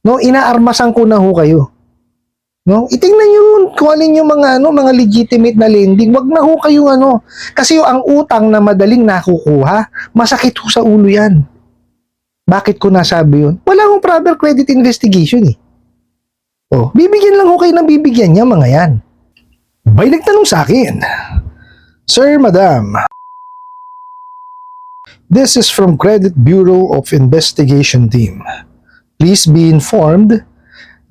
No, inaarmasan ko na ho kayo. No, itingnan niyo kung alin yung mga legitimate na lending. Wag na ho kayong kasi ang utang na madaling nakukuha, masakit ho sa ulo 'yan. Bakit ko nasabi 'yun? Wala hong proper credit investigation eh. Oh, bibigyan lang ho kayo ng bibigyan niya mga 'yan. May nagtanong sa akin, Sir, Madam, this is from Credit Bureau of Investigation Team. Please be informed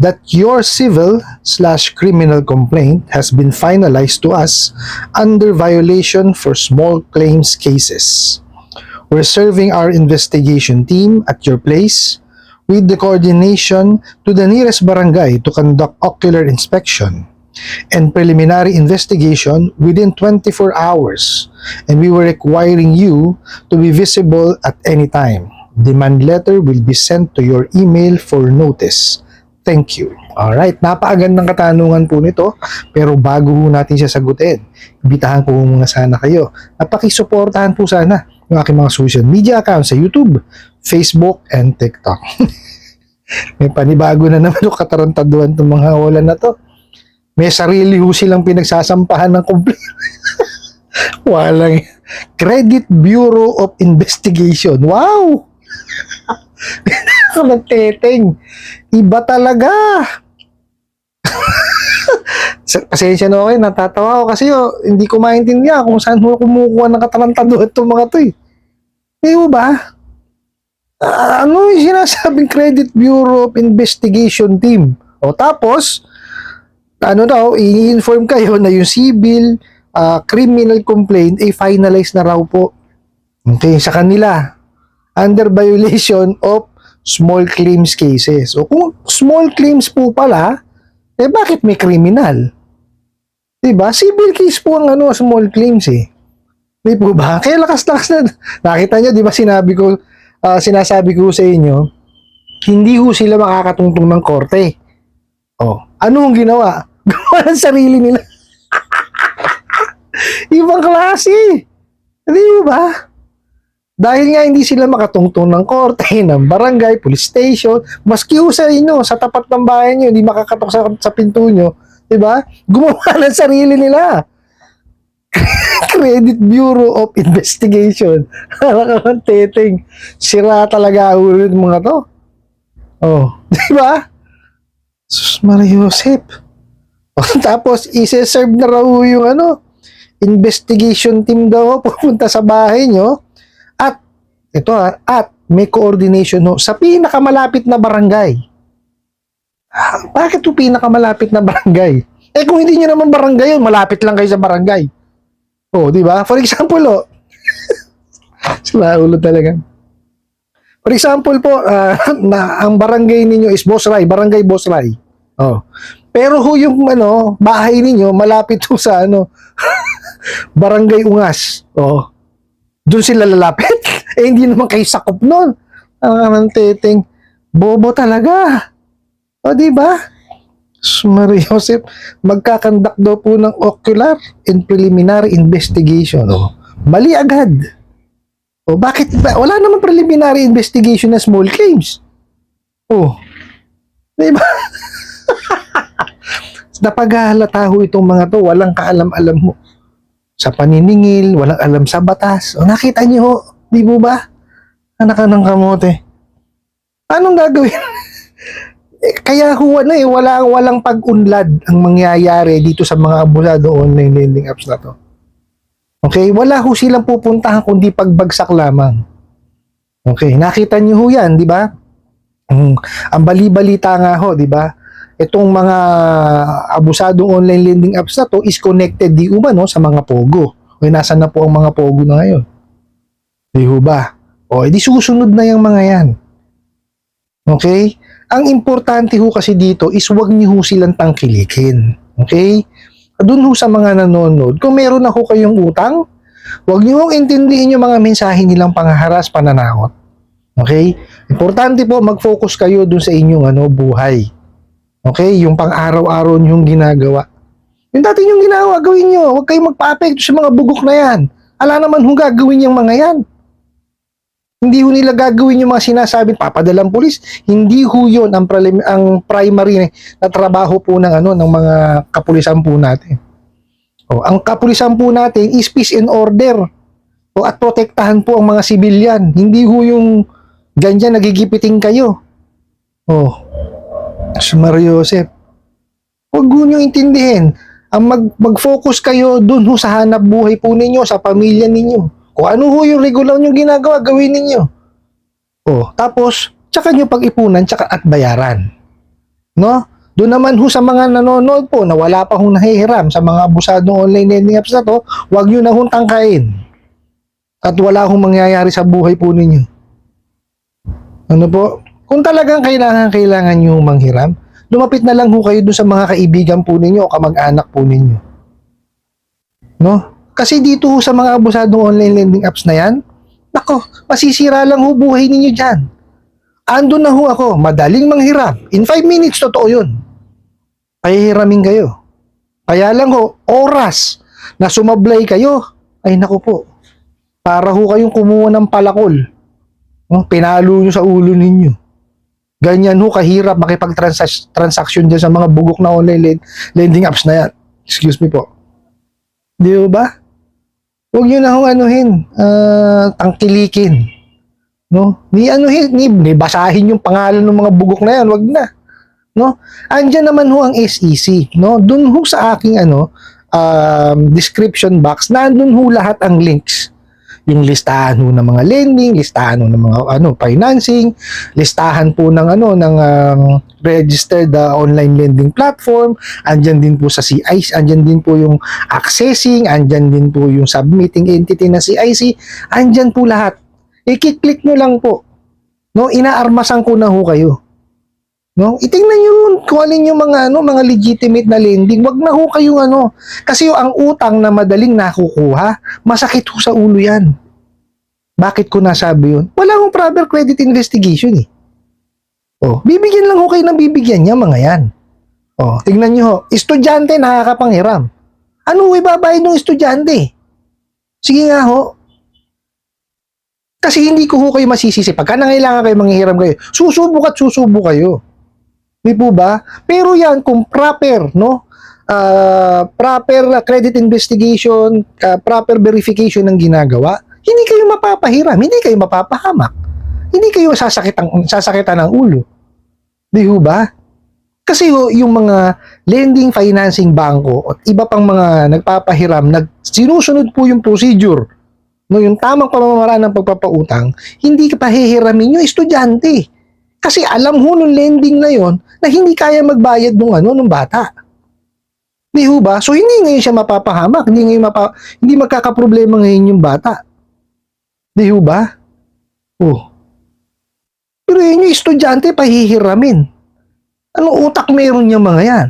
that your civil/criminal complaint has been finalized to us under violation for small claims cases. We're serving our investigation team at your place with the coordination to the nearest barangay to conduct ocular inspection and preliminary investigation within 24 hours, and we were requiring you to be visible at any time. Demand letter will be sent to your email for notice. Thank you. Alright, napakagandang katanungan po nito, pero bago po natin siya sagutin, ibitahan ko muna sana kayo at pakisuportahan po sana yung aking mga social media accounts sa YouTube, Facebook, and TikTok. May panibago na naman yung katarantaduhan itong mga kawalan na to. May sarili ho silang pinagsasampahan ng complaint. Walang Credit Bureau of Investigation. Wow! Nagteteng. Iba talaga. Pasensya na kayo, natatawa ako kasi hindi ko maintindihan kung saan mo kumukuha ng katarantaduhan itong mga to eh. Di ba? Ano yung sinasabing Credit Bureau of Investigation Team? O tapos, i-inform kayo na yung civil criminal complaint ay finalize na raw po. Okay, sa kanila. Under violation of small claims cases. O kung small claims po pala, bakit may criminal? Diba? Civil case po ang small claims eh. Di po ba? Kaya lakas-lakas na. Nakita nyo, di ba sinasabi ko sa inyo, hindi ho sila makakatungtong ng korte. Ano ang ginawa? Gawa ng sarili nila. Ibang klase. Di ba? Dahil nga hindi sila makatungtong ng korte, ng barangay, police station, maski ho sa inyo, sa tapat ng bahay nyo, hindi makakatok sa pinto nyo, di ba? Gumawa ng sarili nila. Credit Bureau of Investigation. Alam teteng, sira talaga ulo ng mga to. Di ba? Sus Maria Josep. Tapos, ise-serve na raw yung investigation team daw pupunta sa bahay nyo at may coordination sa pinakamalapit na barangay. Bakit yung pinakamalapit na barangay? Kung hindi nyo naman barangay yun, malapit lang kayo sa barangay. Di ba? For example, sila ulo talaga. For example po, na ang barangay ninyo is Bosray, Barangay Bosray. Pero yung bahay ninyo malapit ho sa Barangay Ungas. Doon sila lalapit. Hindi naman kayo sakop nun. Ang teteng, bobo talaga. Di ba? Maria Josep, magkakandak daw po ng ocular and preliminary investigation. Mali agad. Bakit ba? Wala naman preliminary investigation na small claims. Di ba? Napaghahalata ho itong mga to, walang kaalam-alam mo sa paniningil, walang alam sa batas. Nakita niyo ho, di po ba? Anak ka ng kamote. Anong gagawin? Kaya ho walang pag-unlad ang mangyayari dito sa mga abusado online lending apps na to. Okay? Wala ho silang pupuntahan kundi pagbagsak lamang. Okay? Nakita niyo ho yan, di ba? Ang bali-balita nga ho, di ba? Itong mga abusadong online lending apps na to is connected di umano sa mga pogo. Nasaan na po ang mga pogo na ngayon? Di ba? Edi susunod na yung mga yan. Okay? Ang importante ho kasi dito is huwag niyo ho silang tangkilikin. Okay? Doon ho sa mga nanonood, kung meron na ho kayong utang, huwag niyo hong intindihin yung mga mensahe nilang panghaharas, pananakot. Okay? Importante po mag-focus kayo doon sa inyong buhay. Okay? Yung pang-araw-araw niyong ginagawa. Yung dati niyong ginagawa, gawin niyo. Huwag kayong magpa-apekto sa mga bugok na yan. Ala naman hong gagawin yung mga yan. Hindi ho nila gagawin yung mga sinasabing papadalang pulis. Hindi ho yun ang primary na trabaho po ng ng mga kapulisan po natin. Ang kapulisan po natin is peace and order. At protektahan po ang mga sibilyan. Hindi ho yung ganyan nagigipiting kayo. Mario Joseph, huwag ho nyo intindihin. Mag-focus kayo dun ho sa hanap buhay po ninyo, sa pamilya ninyo. Kung ano ho yung regular nyo ginagawa, gawin ninyo. Tapos, tsaka nyo pag-ipunan, tsaka at bayaran. No? Doon naman ho sa mga nanonood po na wala pa hong nahihiram sa mga abusadong online lending apps na to, huwag nyo na hong tangkain. At wala hong mangyayari sa buhay po ninyo. Ano po? Kung talagang kailangan nyo manghiram, lumapit na lang ho kayo doon sa mga kaibigan po ninyo o kamag-anak po ninyo. No? Kasi dito ho sa mga abusadong online lending apps na yan, nako, masisira lang ho buhay ninyo dyan. Ando na ho ako, madaling manghiram. In 5 minutes, totoo yun. Pahihiramin kayo. Kaya lang ho, oras na sumablay kayo, ay naku po, para ho kayong kumuha ng palakol. Pinalo nyo sa ulo ninyo. Ganyan ho kahirap makipag-transaction dyan sa mga bugok na online lending apps na yan. Excuse me po. Di ba? Huwag nyo na hong tangkilikin. No? Ni basahin yung pangalan ng mga bugok na yan, wag na. No? Andiyan naman ho ang SEC, no? Doon ho sa aking description box, nandun ho lahat ang links. Yung listahan ho ng mga lending, listahan ho ng mga financing, listahan po ng registered online lending platform, andyan din po sa CIC, andyan din po yung accessing, andyan din po yung submitting entity na CIC, andyan po lahat. I-click nyo lang po. No, inaarmasan ko na ho kayo. No, itingnan niyo kung alin yung mga legitimate na lending. Wag na ho kayong kasi ang utang na madaling nakukuha, masakit ho sa ulo 'yan. Bakit ko nasabi 'yun? Wala hong proper credit investigation eh. Bibigyan lang ho kayo ng bibigyan niya mga 'yan. Tingnan niyo ho, estudyante nakakapanghiram. Ano ibabayad ng estudyante? Sige nga ho. Kasi hindi ko ho kayo masisisi. Pagka nangailangan kayo, manghihiram kayo, susubok at susubok kayo. Di po ba? Pero yan, kung proper, proper credit investigation, proper verification ng ginagawa, hindi kayo mapapahiram, hindi kayo mapapahamak. Hindi kayo sasakitan ng ulo. Di ba? Kasi yung mga lending financing bangko at iba pang mga nagpapahiram, sinusunod po yung procedure. Yung tamang pamamaraan ng pagpapautang, hindi ka pahihiramin yung estudyante. Kasi alam ho nung lending na yon na hindi kaya magbayad nung bata. Di ho ba? So hindi ngayon siya mapapahamak, hindi magkakaproblema ngayon yung bata. Di ho ba? Pero yun yung estudyante pahihiramin. Anong utak meron yung mga yan?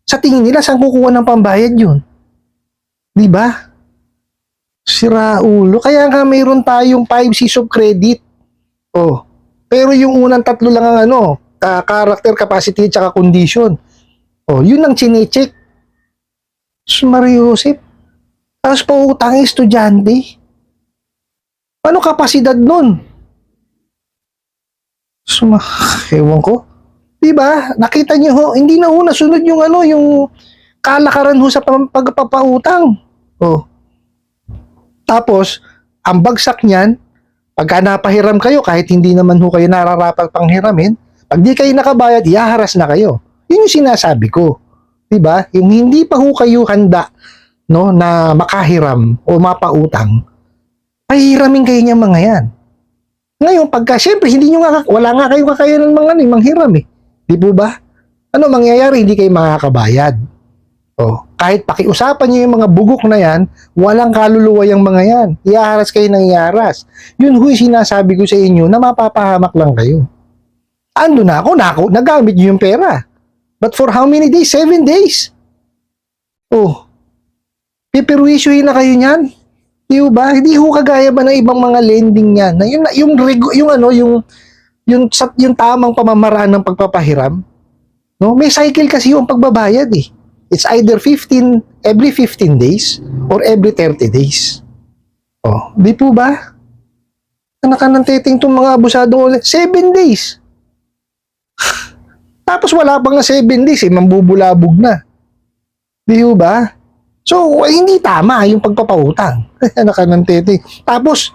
Sa tingin nila, saan kukuha ng pambayad yun? Di ba? Sira ulo. Kaya nga mayroon tayong 5 C's of credit. Pero yung unang 3 lang ang character, capacity, at condition. Yun ang chinecheck. Mario Joseph. Tapos pautang estudyante. Ano kapasidad nun? Ewan ko. Diba? Nakita niyo ho, hindi na ho nasunod yung yung kalakaran ho sa pagpapautang. Tapos, ang bagsak niyan, pagka napahiram kayo, kahit hindi naman ho kayo nararapat panghiramin, pag di kayo nakabayad, ihaharas na kayo. Yun yung sinasabi ko. Diba? Yung hindi pa ho kayo handa na makahiram o mapautang, pahiramin kayo niya mga yan. Ngayon, pagka, syempre, wala nga kayo kakayanan manghiram eh. Di po ba? Ano mangyayari? Hindi kayo makakabayad. Kahit pakiusapan niyo yung mga bugok na yan, walang kaluluwa yung mga yan. Ihaharas kayo ng ihaharas. Yun ho yung sinasabi ko sa inyo na mapapahamak lang kayo. Ando na ako, nagamit niyo yung pera. But for how many days? 7 days. Piperwisyuhin na kayo niyan. Di ba? Hindi ho kagaya ba ng ibang mga lending yan? Na yung tamang pamamaraan ng pagpapahiram. May cycle kasi yung pagbabayad eh. It's either every 15 days or every 30 days. Di po ba? Anak ka ng teteng itong mga abusadong online. 7 days. Tapos wala pang nga 7 days, mambubulabog na. Di ba? So, hindi tama yung pagpapautang. Anak ka ng teteng. Tapos,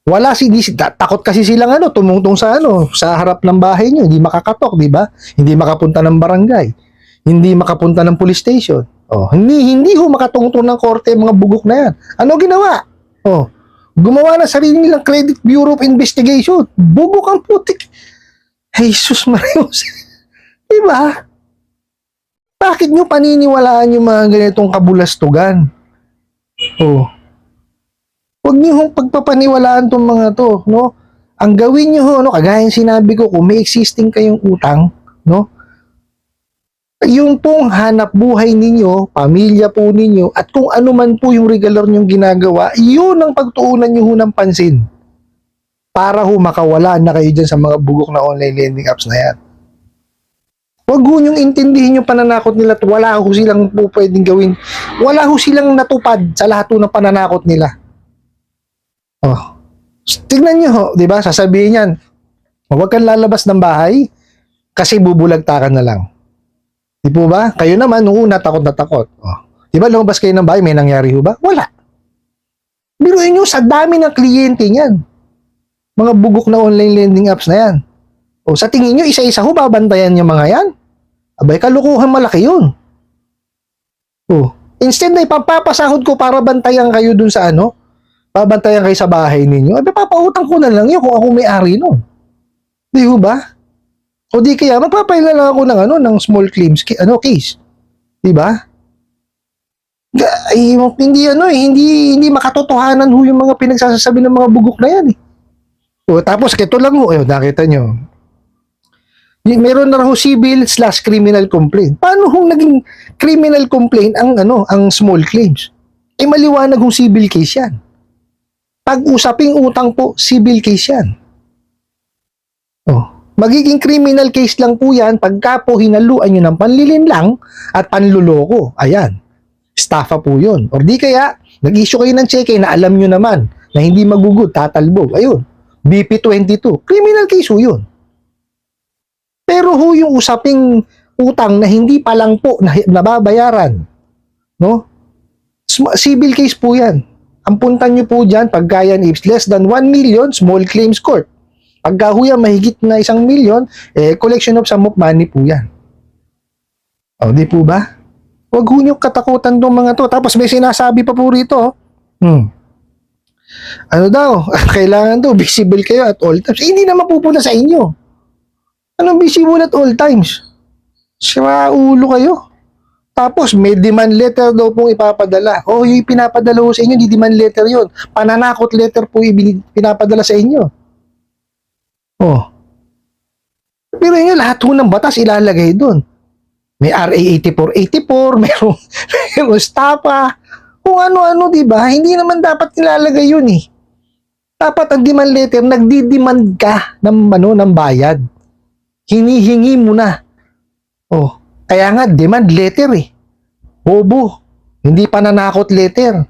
wala takot kasi silang tumungtong sa harap ng bahay niyo, hindi makakatok, di ba? Hindi makapunta ng barangay, hindi makapunta ng police station. Oh, hindi ho makatungtong ng korte mga bugok na yan. Ano ginawa? Oh, gumawa na sarili nilang Credit Bureau of Investigation. Bugok ang putik. Jesus Marios. Di ba? Bakit nyo paniniwalaan yung mga ganitong kabulastugan? Oh. Huwag niyo hong pagpapaniwalaan tong mga to, no? Ang gawin niyo ho, kagaya ng sinabi ko, kung may existing kayong utang, no? Yung pong hanap buhay ninyo, pamilya po ninyo, at kung ano man po yung regular nyong ginagawa, yun ang pagtuunan niyo ho ng pansin. Para ho makawala na kayo dyan sa mga bugok na online lending apps na yan. Huwag ho niyong intindihin yung pananakot nila at wala ho silang po pwedeng gawin. Wala ho silang natupad sa lahat ho ng pananakot nila. Oh. Tignan nyo ho, di ba? Sasabihin yan, huwag kang lalabas ng bahay kasi bubulagtakan na lang. Di po ba? Kayo naman, nung una, takot na takot. Oh. Di ba, lumabas kayo ng bahay, may nangyari ho ba? Wala. Biruin nyo, sa dami ng kliyente niyan. Mga bugok na online lending apps na yan. O sa tingin nyo, isa-isa ho, babantayan yung mga yan? Abay, kalukuhan malaki yun. O, instead na ipapapasahod ko para bantayan kayo dun sa babantayan kayo sa bahay ninyo, ay papautang ko na lang yun kung ako may-ari nun. Di ba? O di kaya, magpapaila lang ako ng small claims case. Di ba? Ay, hindi makatotohanan ho yung mga pinagsasasabi ng mga bugok na yan eh. O, tapos, ito lang ho, nakita nyo. Meron na ho civil/criminal complaint. Paano ho naging criminal complaint ang small claims? Maliwanag hong civil case yan. Pag-usaping utang po, civil case yan. Oh, magiging criminal case lang po yan pagka po hinaluan nyo ng panlilinlang at panluloko. Ayan, estafa po yun. Or di kaya, nag-issue kayo ng cheque na alam nyo naman na hindi magugod, tatalbog. Ayun, BP22. Criminal case ho yun. Pero ho yung usaping utang na hindi pa lang po nababayaran, no? Civil case po yan. Ang puntan nyo po dyan, pagka yan is less than 1 million, small claims court. Pagka ho yan, mahigit na 1 million, collection of sum of money po yan. O, di po ba? Huwag ho nyo katakutan itong mga to. Tapos may sinasabi pa po rito, ano daw, kailangan daw, visible kayo at all times. Hindi na mapupunta sa inyo. Anong visible at all times? Sira ulo kayo. Tapos, may demand letter daw pong ipapadala. O, yung pinapadala ho sa inyo, di demand letter yun. Pananakot letter po pinapadala sa inyo. Oh. Pero yun, lahat ho ng batas ilalagay doon. May RA 8484, mayroong stapa, kung ano-ano, di ba? Hindi naman dapat nilalagay yun eh. Dapat ang demand letter, nagdi-demand ka ng bayad. Hinihingi mo na. Oh. Kaya nga, demand letter eh. Bobo. Hindi pananakot letter.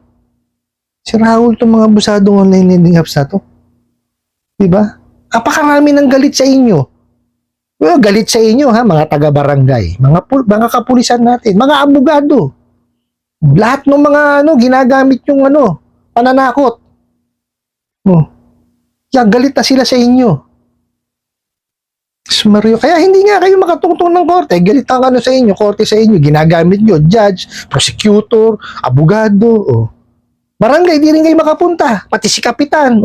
Si Raul itong mga busadong online lending apps na to. Diba? Napakarami ng galit sa inyo. Well, galit sa inyo ha, mga taga-barangay, mga kapulisan natin, mga abogado. Lahat ng mga ginagamit yung pananakot. Oh. Kaya galit na sila sa inyo. Mario, kaya hindi nga kayo makatungtong ng korte. Galit ang sa inyo, korte sa inyo. Ginagamit nyo, judge, prosecutor, abogado. Oh. Barangay, di rin kayo makapunta. Pati si kapitan,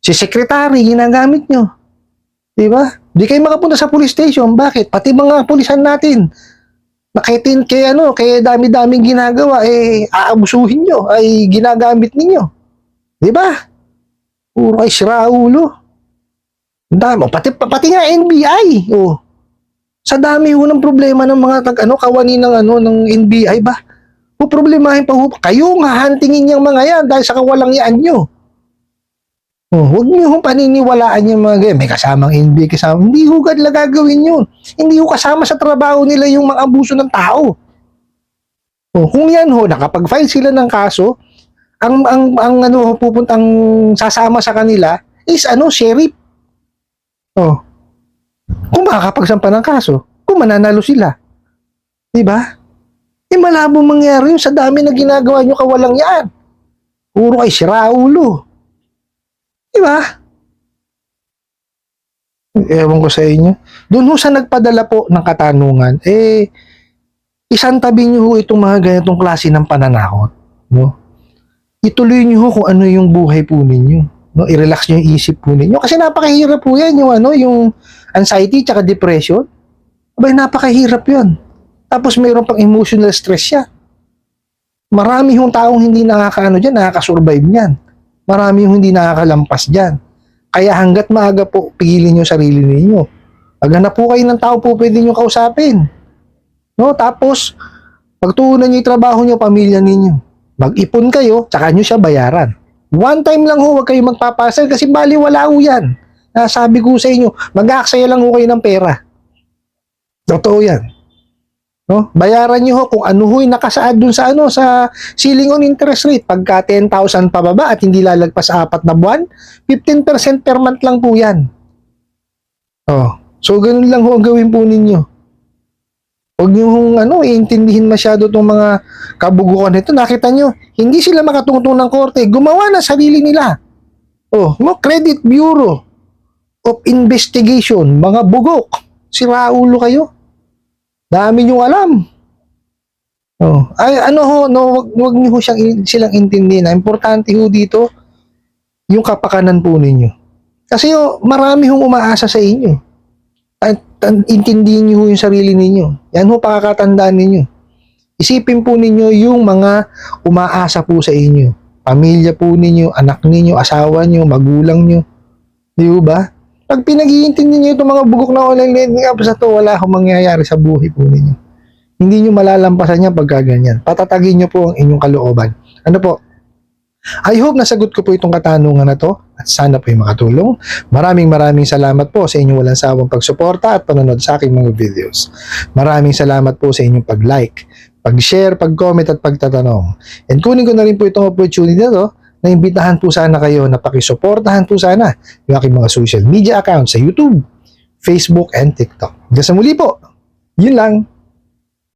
si secretary, ginagamit nyo. Diba? Di kayo makapunta sa police station. Bakit? Pati mga pulisan natin. Nakitin kay kaya dami-daming ginagawa, aabusuhin nyo, ay ginagamit ninyo. Diba? Puro ay sira ulo. Dami, pati nga NBI. Oh. Sa dami ho ng problema ng mga kawani ng NBI ba? Problemahin pa ho. Kayo nga hantingin yung mga yan dahil sa kawalangyaan nyo. Oh, huwag niyo hong paniniwalaan yung mga ganyan. May kasamang NBI kasama. Hindi ho ganla gagawin yun. Hindi ho kasama sa trabaho nila yung mga abuso ng tao. Oh, kung yan ho, nakapag-file sila ng kaso, Ang ano, pupuntang sasama sa kanila is ano, sheriff. Oh, kung makakapagsampa ng kaso, kung mananalo sila. Di ba? Malabong mangyari yun sa dami na ginagawa nyo kawalang yan. Puro kay sira ulo. Di ba? Ewan ko sa inyo. Doon ho sa nagpadala po ng katanungan, isang tabi nyo ho itong mga ganitong klase ng pananakot. No? Ituloy nyo ho kung ano yung buhay po ninyo. No? I-relax nyo yung isip po ninyo. Kasi napakahirap po yan, yung anxiety tsaka depression. Abay, napakahirap yun. Tapos mayroon pang emotional stress siya. Marami yung taong hindi nakakaano dyan, nakakasurvive niyan. Marami yung hindi nakakalampas dyan. Kaya hanggat maaga po, pigilin yung sarili ninyo. Maghanap po kayo ng tao po pwede nyo kausapin. No? Tapos, pagtuunan nyo yung trabaho nyo, pamilya ninyo. Mag-ipon kayo, tsaka nyo siya bayaran. One time lang ho, huwag kayo magpapasal kasi baliwala ho yan. Sabi ko sa inyo, mag-aaksaya lang ho kayo ng pera. Totoo yan. No? Bayaran niyo ho kung ano ho'y nakasaad dun sa sa ceiling on interest rate. Pagka 10,000 pababa at hindi lalagpas sa 4 na buwan, 15% per month lang po 'yan. Oh, so ganun lang ho ang gawin po ninyo. Huwag niyo hong iintindihin masyado tong mga kabugukan nito. Nakita niyo, hindi sila makatungtong ng korte, gumawa na sarili nila. Oh, Credit Bureau of Investigation, mga bugok. Sira ulo kayo. Dami niyong alam. Oh, ay wag niyo ho silang intindihin. Importante ho dito yung kapakanan po ninyo. Kasi marami hong umaasa sa inyo. At intindihin niyo ho yung sarili ninyo. Yan ho pakakatandaan ninyo. Isipin po ninyo yung mga umaasa po sa inyo. Pamilya po ninyo, anak ninyo, asawa niyo, magulang niyo. Di ba? Pag pinag-iintindi niyo itong mga bugok na online lending apps na to, wala akong mangyayari sa buhay po ninyo. Hindi niyo malalampasan yan pagka ganyan. Patatagin niyo po ang inyong kalooban. Ano po? I hope nasagot ko po itong katanungan na to at sana po ay makatulong. Maraming salamat po sa inyong walang sawang pagsuporta at panonood sa aking mga videos. Maraming salamat po sa inyong pag-like, pag-share, pag-comment at pagtatanong. And kunin ko na rin po itong opportunity na to na imbitahan po sana kayo na pakisuportahan po sana yung aking mga social media accounts sa YouTube, Facebook, and TikTok. Hanggang sa muli po. Yun lang.